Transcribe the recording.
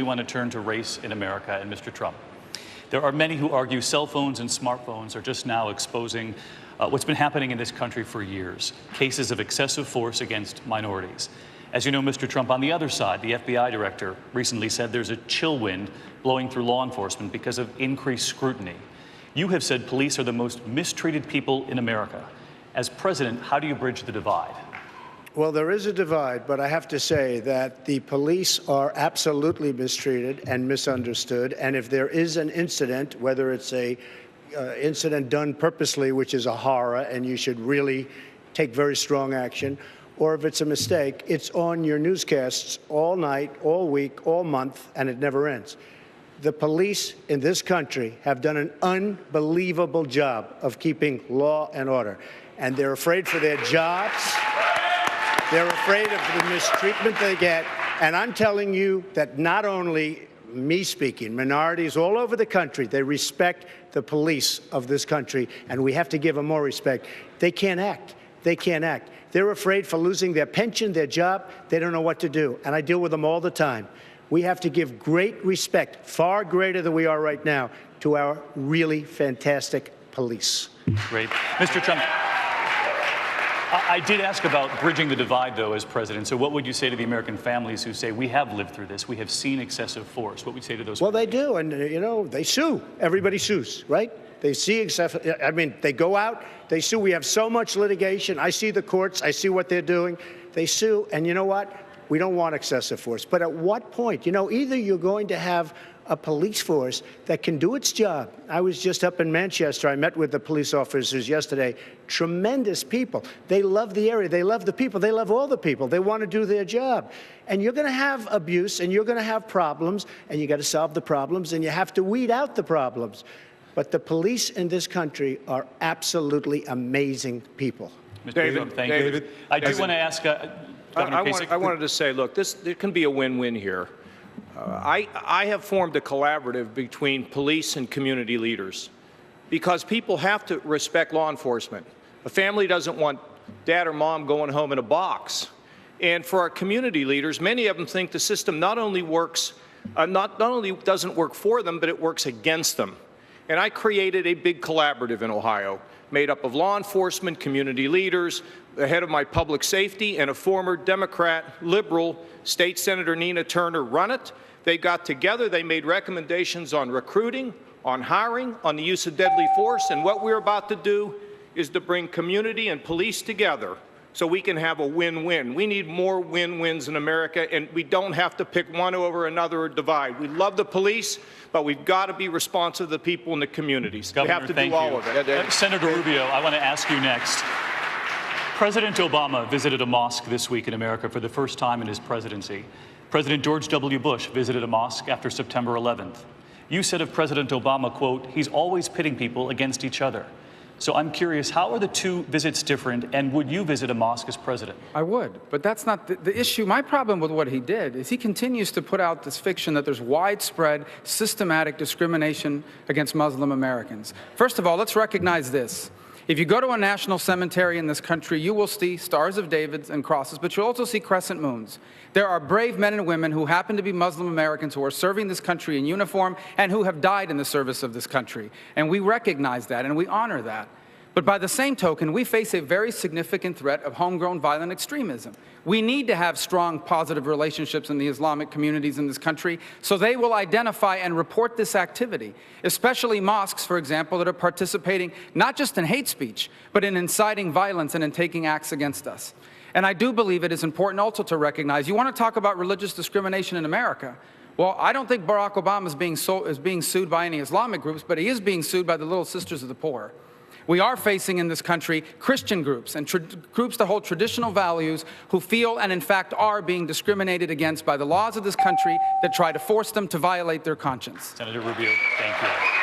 we want to turn to race in America and Mr. Trump. There are many who argue cell phones and smartphones are just now exposing what's been happening in this country for years, cases of excessive force against minorities. As you know, Mr. Trump, on the other side, the FBI director recently said there's a chill wind blowing through law enforcement because of increased scrutiny. You have said police are the most mistreated people in America. As president, how do you bridge the divide? Well, there is a divide, but I have to say that the police are absolutely mistreated and misunderstood. And if there is an incident, whether it's a incident done purposely, which is a horror, and you should really take very strong action, or if it's a mistake, it's on your newscasts all night, all week, all month, and it never ends. The police in this country have done an unbelievable job of keeping law and order, and they're afraid for their jobs. They're afraid of the mistreatment they get. And I'm telling you that not only me speaking, minorities all over the country, they respect the police of this country, and we have to give them more respect. They can't act. They can't act. They're afraid for losing their pension, their job. They don't know what to do. And I deal with them all the time. We have to give great respect, far greater than we are right now, to our really fantastic police. Great. Mr. Trump, I did ask about bridging the divide, though, as president. So what would you say to the American families who say, we have lived through this, we have seen excessive force? What would you say to those? Well, they do, and, you know, they sue. Everybody sues, right? They see excessive, I mean, they go out, they sue. We have so much litigation. I see the courts. I see what they're doing. They sue, and you know what? We don't want excessive force. But at what point? You know, either you're going to have a police force that can do its job. I was just up in Manchester. I met with the police officers yesterday. Tremendous people. They love the area. They love the people. They love all the people. They want to do their job. And you're going to have abuse, and you're going to have problems, and you got to solve the problems, and you have to weed out the problems. But the police in this country are absolutely amazing people. Mr. David, thank you. I do want to ask Governor Kasich. I wanted to say, look, there can be a win-win here. I have formed a collaborative between police and community leaders because people have to respect law enforcement. A family doesn't want dad or mom going home in a box. And for our community leaders, many of them think the system not only works, not only doesn't work for them, but it works against them. And I created a big collaborative in Ohio made up of law enforcement, community leaders, the head of my public safety, and a former Democrat, liberal, State Senator Nina Turner run it. They got together, they made recommendations on recruiting, on hiring, on the use of deadly force, and what we're about to do is to bring community and police together so we can have a win-win. We need more win-wins in America, and we don't have to pick one over another or divide. We love the police, but we've got to be responsive to the people in the communities. Governor, we have to do all of it. Senator Rubio, I want to ask you next. President Obama visited a mosque this week in America for the first time in his presidency. President George W. Bush visited a mosque after September 11th. You said of President Obama, quote, he's always pitting people against each other. So I'm curious, how are the two visits different, and would you visit a mosque as president? I would, but that's not the issue. My problem with what he did is he continues to put out this fiction that there's widespread, systematic discrimination against Muslim Americans. First of all, let's recognize this. If you go to a national cemetery in this country, you will see stars of David and crosses, but you'll also see crescent moons. There are brave men and women who happen to be Muslim Americans who are serving this country in uniform and who have died in the service of this country. And we recognize that and we honor that. But by the same token, we face a very significant threat of homegrown violent extremism. We need to have strong, positive relationships in the Islamic communities in this country so they will identify and report this activity, especially mosques, for example, that are participating not just in hate speech, but in inciting violence and in taking acts against us. And I do believe it is important also to recognize, you want to talk about religious discrimination in America. Well, I don't think Barack Obama is being sued by any Islamic groups, but he is being sued by the Little Sisters of the Poor. We are facing in this country Christian groups and groups that hold traditional values who feel and in fact are being discriminated against by the laws of this country that try to force them to violate their conscience. Senator Rubio, thank you.